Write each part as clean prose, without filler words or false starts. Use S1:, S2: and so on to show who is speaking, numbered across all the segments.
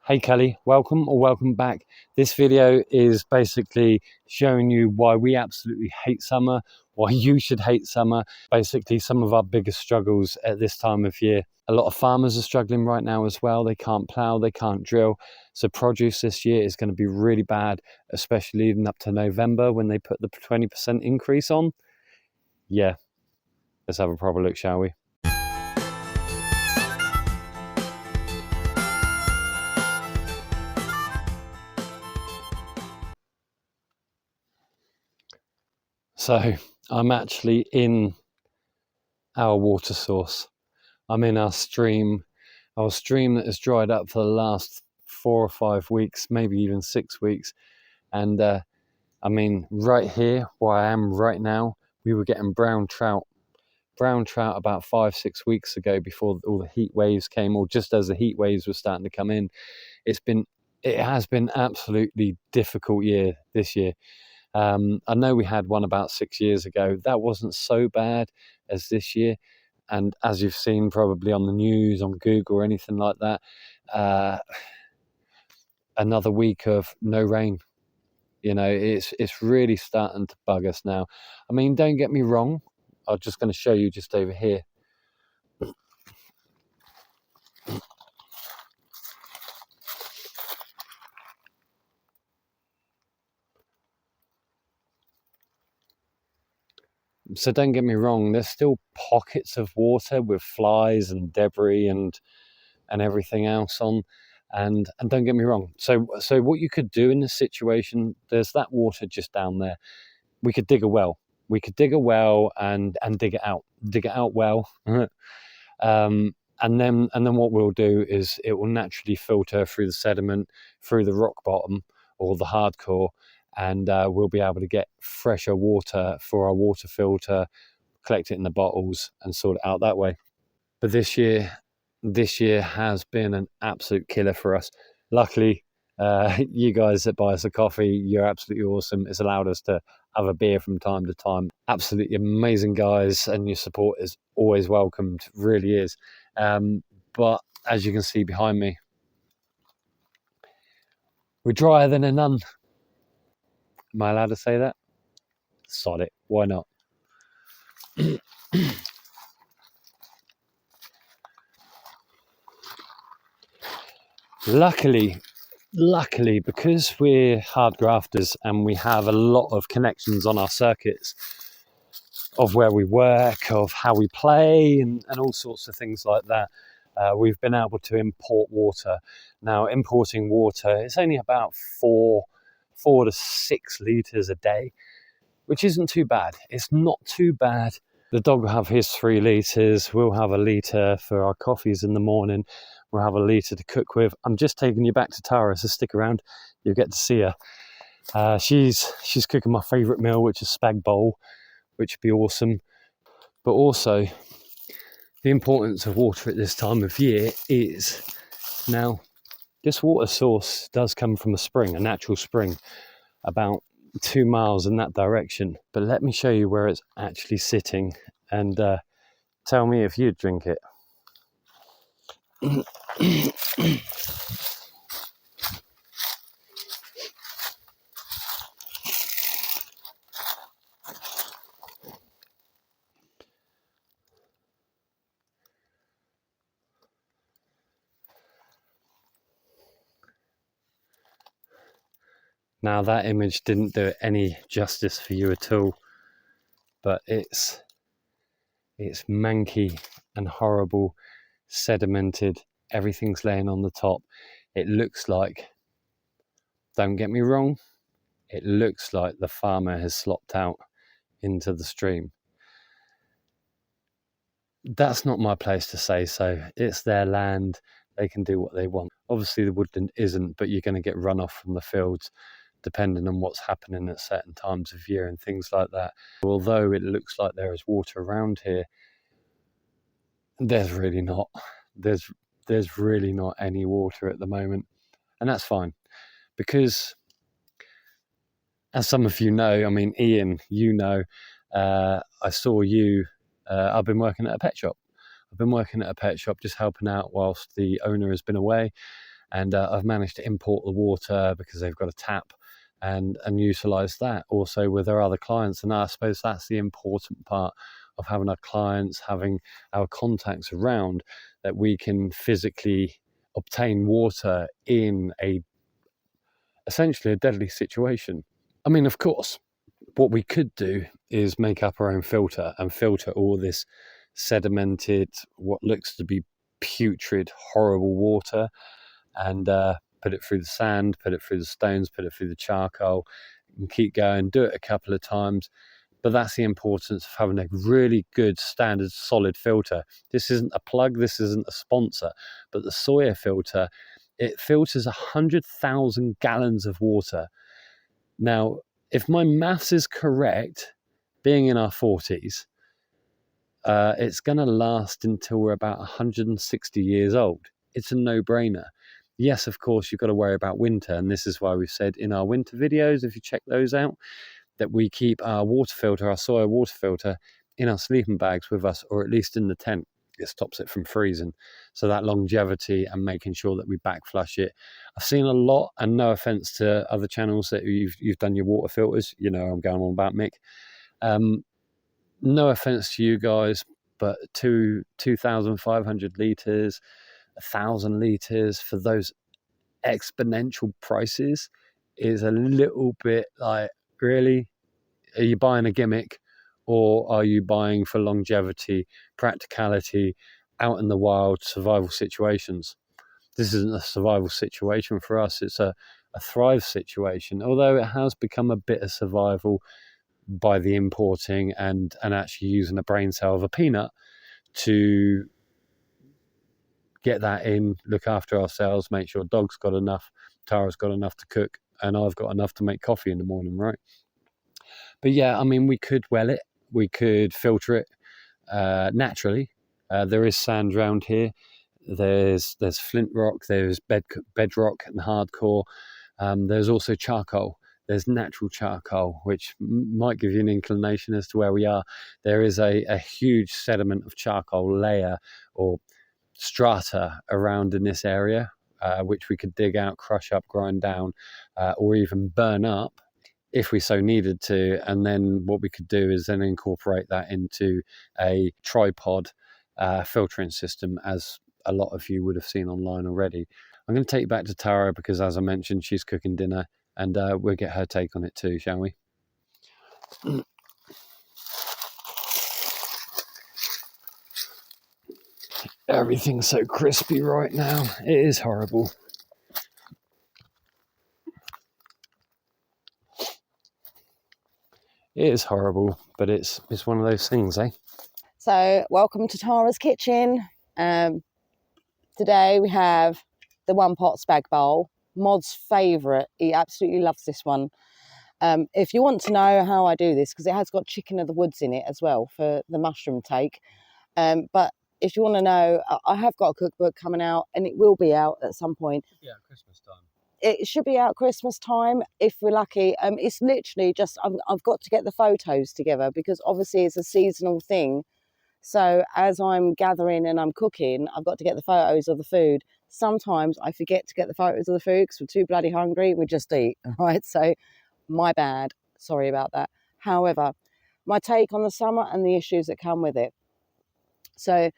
S1: Hey Kelly, welcome back. This video is basically showing you why we absolutely hate summer, why you should hate summer, basically some of our biggest struggles at this time of year. A lot of farmers are struggling right now as well. They can't plow, they can't drill. So produce this year is going to be really bad, especially leading up to November when they put the 20% increase on. Yeah, let's have a proper look, shall we? So I'm actually in our water source. I'm in our stream that has dried up for the last 4 or 5 weeks, maybe even 6 weeks. And I mean, right here, where I am right now, we were getting brown trout about 5-6 weeks ago before all the heat waves came, or just as the heat waves were starting to come in. It has been absolutely difficult year this year. I know we had one about 6 years ago. That wasn't so bad as this year. And as you've seen probably on the news, on Google or anything like that, another week of no rain. You know, it's really starting to bug us now. I mean, don't get me wrong. I'm just going to show you just over here. So don't get me wrong, there's still pockets of water with flies and debris and everything else on. And don't get me wrong. So what you could do in this situation, there's that water just down there. We could dig a well. We could dig a well and dig it out well. And then what we'll do is it will naturally filter through the sediment, through the rock bottom or the hard core, and we'll be able to get fresher water for our water filter, collect it in the bottles and sort it out that way. But this year has been an absolute killer for us. Luckily, you guys that buy us a coffee, you're absolutely awesome. It's allowed us to have a beer from time to time. Absolutely amazing guys, and your support is always welcomed, really is. But as you can see behind me, we're drier than a nun. Am I allowed to say that? Sod it, why not? Luckily, because we're hard grafters and we have a lot of connections on our circuits of where we work, of how we play, and all sorts of things like that, we've been able to import water. Now, importing water is only about 4 to 6 litres a day, which isn't too bad. It's not too bad. The dog will have his 3 litres. We'll have a litre for our coffees in the morning. We'll have a litre to cook with. I'm just taking you back to Tara, so stick around. You'll get to see her. She's cooking my favourite meal, which is spag bowl, which would be awesome. But also, the importance of water at this time of year is, now, this water source does come from a spring, a natural spring, about 2 miles in that direction. But let me show you where it's actually sitting and tell me if you'd drink it. Now that image didn't do it any justice for you at all, but it's manky and horrible, sedimented. Everything's laying on the top. It looks like, don't get me wrong, it looks like the farmer has slopped out into the stream. That's not my place to say so. It's their land. They can do what they want. Obviously the woodland isn't, but you're going to get runoff from the fields depending on what's happening at certain times of year and things like that. Although it looks like there is water around here, there's really not. There's really not any water at the moment. And that's fine, because as some of you know, I mean, Ian, you know, I saw you, I've been working at a pet shop. Just helping out whilst the owner has been away. and I've managed to import the water because they've got a tap, and utilize that also with our other clients. And I suppose that's the important part of having our clients, having our contacts around, that we can physically obtain water in essentially a deadly situation. I mean, of course, what we could do is make up our own filter and filter all this sedimented, what looks to be putrid, horrible water, and put it through the sand, put it through the stones, put it through the charcoal, and keep going, do it a couple of times. But that's the importance of having a really good standard solid filter. This isn't a plug, this isn't a sponsor, but the Sawyer filter, it filters 100,000 gallons of water. Now, if my maths is correct, being in our 40s, it's going to last until we're about 160 years old. It's a no-brainer. Yes, of course, you've got to worry about winter, and this is why we've said in our winter videos, if you check those out, that we keep our water filter, our Sawyer water filter, in our sleeping bags with us, or at least in the tent. It stops it from freezing. So that longevity and making sure that we back flush it. I've seen a lot, and no offense to other channels that you've done your water filters. You know, I'm going on about Mick. No offense to you guys, but 2,500 litres, 1,000 litres for those exponential prices is a little bit like, really? Are you buying a gimmick, or are you buying for longevity, practicality, out in the wild, survival situations? This isn't a survival situation for us. It's a thrive situation, although it has become a bit of survival by the importing and actually using a brain cell of a peanut to get that in, look after ourselves, make sure dog's got enough, Tara's got enough to cook, and I've got enough to make coffee in the morning, right? But yeah, I mean, we could well it, we could filter it naturally. There is sand around here. There's flint rock, there's bedrock and hardcore. There's also charcoal. There's natural charcoal, which might give you an inclination as to where we are. There is a huge sediment of charcoal layer or strata around in this area, which we could dig out, crush up, grind down, or even burn up if we so needed to. And then what we could do is then incorporate that into a tripod filtering system, as a lot of you would have seen online already. I'm going to take you back to Tara because, as I mentioned, she's cooking dinner, and we'll get her take on it too, shall we? Everything's so crispy right now. It is horrible. It is horrible, but it's one of those things, eh?
S2: So, welcome to Tara's kitchen. Today we have the one pot spag bowl. Mod's favourite. He absolutely loves this one. If you want to know how I do this, because it has got chicken of the woods in it as well for the mushroom take. But if you want to know, I have got a cookbook coming out, and it will be out at some point.
S1: Yeah, Christmas time.
S2: It should be out Christmas time if we're lucky. It's literally just I've got to get the photos together, because obviously it's a seasonal thing. So as I'm gathering and I'm cooking, I've got to get the photos of the food. Sometimes I forget to get the photos of the food because we're too bloody hungry. We just eat, right? So my bad. Sorry about that. However, my take on the summer and the issues that come with it. So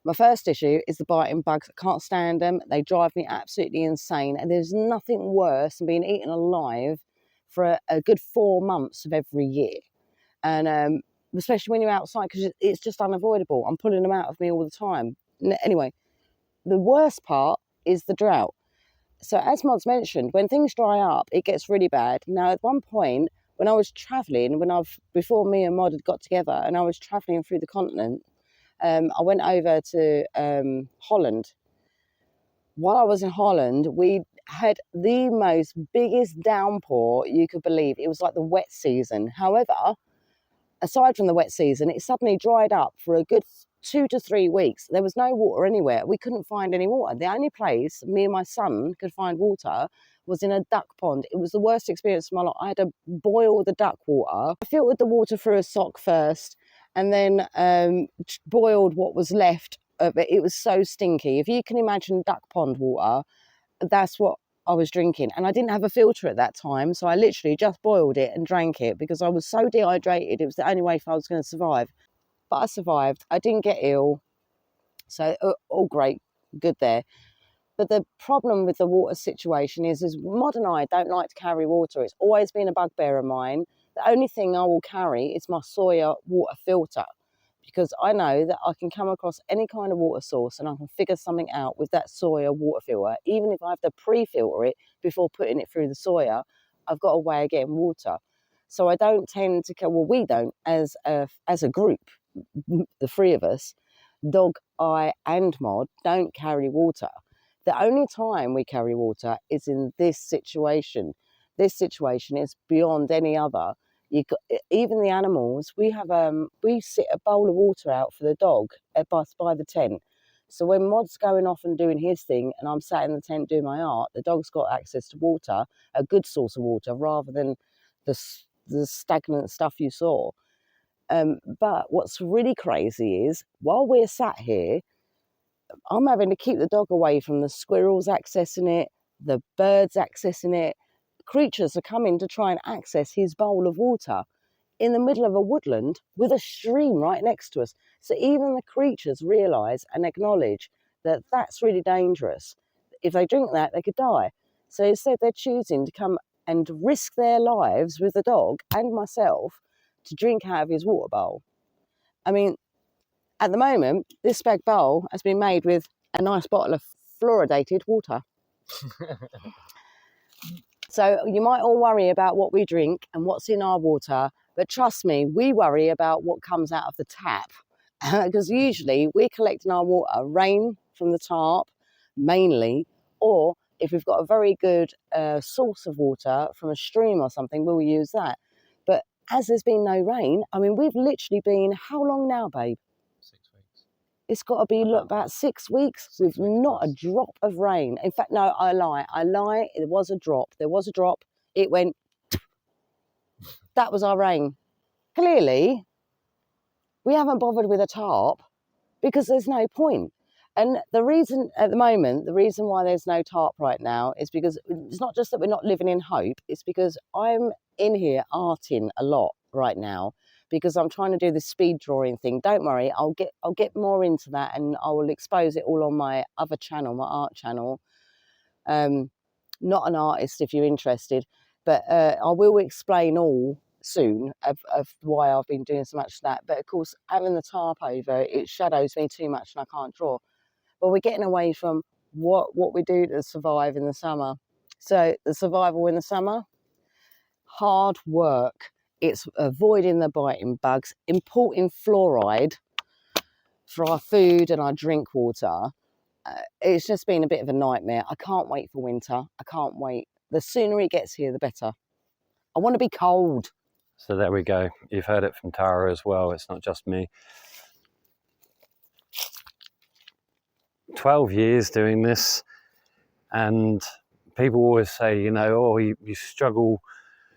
S2: my first issue is the biting bugs. I can't stand them. They drive me absolutely insane. And there's nothing worse than being eaten alive for a good 4 months of every year. And especially when you're outside, because it's just unavoidable. I'm pulling them out of me all the time. Anyway, the worst part is the drought. So as Mod's mentioned, when things dry up, it gets really bad. Now, at one point, when I was travelling, before me and Mod had got together, and I was travelling through the continent, I went over to Holland. While I was in Holland, we had the most biggest downpour you could believe. It was like the wet season. However, aside from the wet season, it suddenly dried up for a good 2 to 3 weeks. There was no water anywhere. We couldn't find any water. The only place me and my son could find water was in a duck pond. It was the worst experience of my life. I had to boil the duck water. I filtered the water through a sock first, and then boiled what was left of it. It was so stinky. If you can imagine duck pond water, that's what I was drinking. And I didn't have a filter at that time, so I literally just boiled it and drank it because I was so dehydrated. It was the only way if I was going to survive. But I survived. I didn't get ill, so all great, good there. But the problem with the water situation is Mod and I don't like to carry water. It's always been a bugbear of mine. The only thing I will carry is my Sawyer water filter, because I know that I can come across any kind of water source and I can figure something out with that Sawyer water filter. Even if I have to pre-filter it before putting it through the Sawyer, I've got a way of getting water. So I don't tend to, well, we don't as a group, the three of us, Dog, I and Mod, don't carry water. The only time we carry water is in this situation. This situation is beyond any other. Even the animals, we sit a bowl of water out for the dog by the tent. So when Mod's going off and doing his thing and I'm sat in the tent doing my art, the dog's got access to water, a good source of water, rather than the stagnant stuff you saw. But what's really crazy is while we're sat here, I'm having to keep the dog away from the squirrels accessing it, the birds accessing it. Creatures are coming to try and access his bowl of water in the middle of a woodland with a stream right next to us. So even the creatures realise and acknowledge that that's really dangerous. If they drink that, they could die. So instead, they're choosing to come and risk their lives with the dog and myself to drink out of his water bowl. I mean, at the moment, this spag bowl has been made with a nice bottle of fluoridated water. So you might all worry about what we drink and what's in our water, but trust me, we worry about what comes out of the tap. Because usually we're collecting our water, rain from the tarp, mainly, or if we've got a very good source of water from a stream or something, we'll use that. But as there's been no rain, I mean, we've literally been, how long now, babe?
S1: 6 weeks.
S2: It's got to be about 6 weeks with not a drop of rain. In fact, no, I lie. There was a drop. It went. That was our rain. Clearly, we haven't bothered with a tarp because there's no point. And the reason at the moment, the reason why there's no tarp right now is because it's not just that we're not living in hope. It's because I'm in here arting a lot right now, because I'm trying to do the speed drawing thing. Don't worry, I'll get more into that, and I will expose it all on my other channel, my art channel. Not an artist if you're interested, but I will explain all soon of why I've been doing so much of that. But of course, having the tarp over, it shadows me too much and I can't draw. But we're getting away from what we do to survive in the summer. So the survival in the summer, hard work. It's avoiding the biting bugs, importing fluoride for our food and our drink water. It's just been a bit of a nightmare. I can't wait for winter. I can't wait. The sooner it gets here, the better. I want to be cold.
S1: So there we go. You've heard it from Tara as well. It's not just me. 12 years doing this, and people always say, you know, oh, you struggle.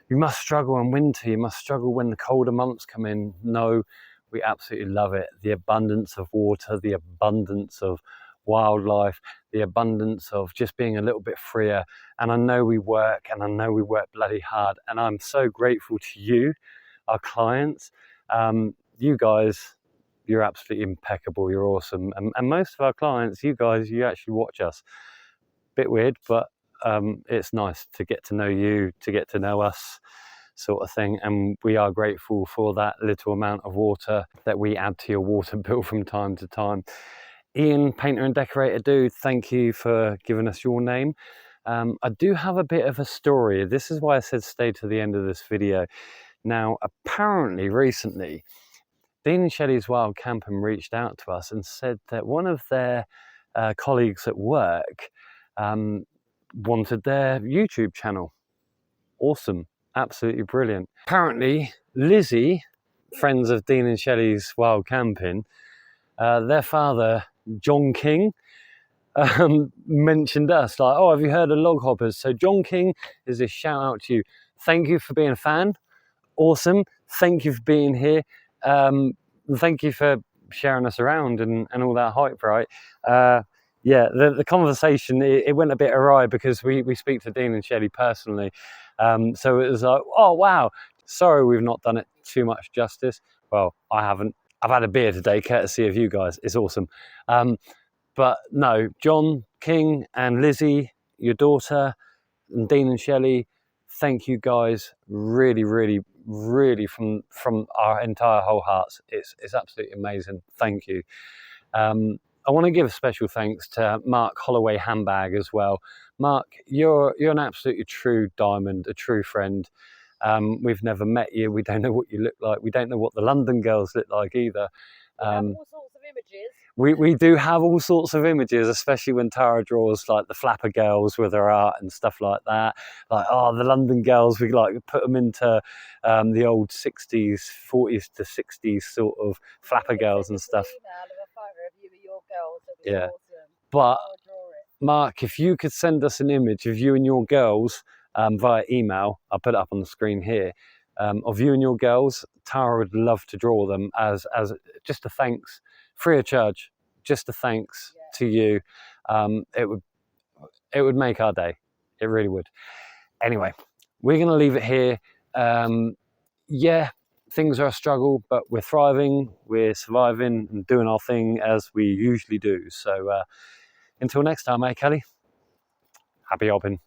S1: You must struggle in winter, you must struggle when the colder months come in. No, we absolutely love it. The abundance of water, the abundance of wildlife, the abundance of just being a little bit freer. And I know we work, and I know we work bloody hard. And I'm so grateful to you, our clients. You guys, you're absolutely impeccable, you're awesome. And most of our clients, you guys, you actually watch us. Bit weird, but it's nice to get to know you, to get to know us, sort of thing. And we are grateful for that little amount of water that we add to your water bill from time to time. Ian, painter and decorator dude, thank you for giving us your name. I do have a bit of a story. This is why I said stay to the end of this video. Now, apparently recently, Dean and Shelley's Wild Camping reached out to us and said that one of their colleagues at work wanted their YouTube channel. Awesome, absolutely brilliant. Apparently, Lizzie, friends of Dean and Shelley's Wild Camping, their father, John King, mentioned us, like, oh, have you heard of Log Hoppers? So John King is a shout out to you. Thank you for being a fan. Awesome. Thank you for being here. Thank you for sharing us around and all that hype, right? yeah, the conversation, it went a bit awry because we speak to Dean and Shelley personally. So it was like, oh, wow, sorry we've not done it too much justice. Well, I haven't. I've had a beer today, courtesy of you guys. It's awesome. But no, John, King and Lizzie, your daughter, and Dean and Shelley, thank you guys really, really, really from our entire whole hearts. It's absolutely amazing. Thank you. I want to give a special thanks to Mark Holloway Handbag as well. Mark, you're an absolutely true diamond, a true friend. We've never met you. We don't know what you look like. We don't know what the London girls look like either.
S2: We have all sorts of images.
S1: We do have all sorts of images, especially when Tara draws like the flapper girls with her art and stuff like that. Like, oh, the London girls, we like put them into the old 60s, 40s to 60s sort of flapper girls and stuff. Yeah.
S2: Awesome.
S1: But Mark, if you could send us an image of you and your girls via email, I'll put it up on the screen here, of you and your girls, Tara would love to draw them as just a thanks, free of charge, just a thanks to you. It would make our day. It really would. Anyway, we're going to leave it here. Yeah, things are a struggle, but we're thriving, we're surviving and doing our thing as we usually do. So until next time, Kelly, happy hopping.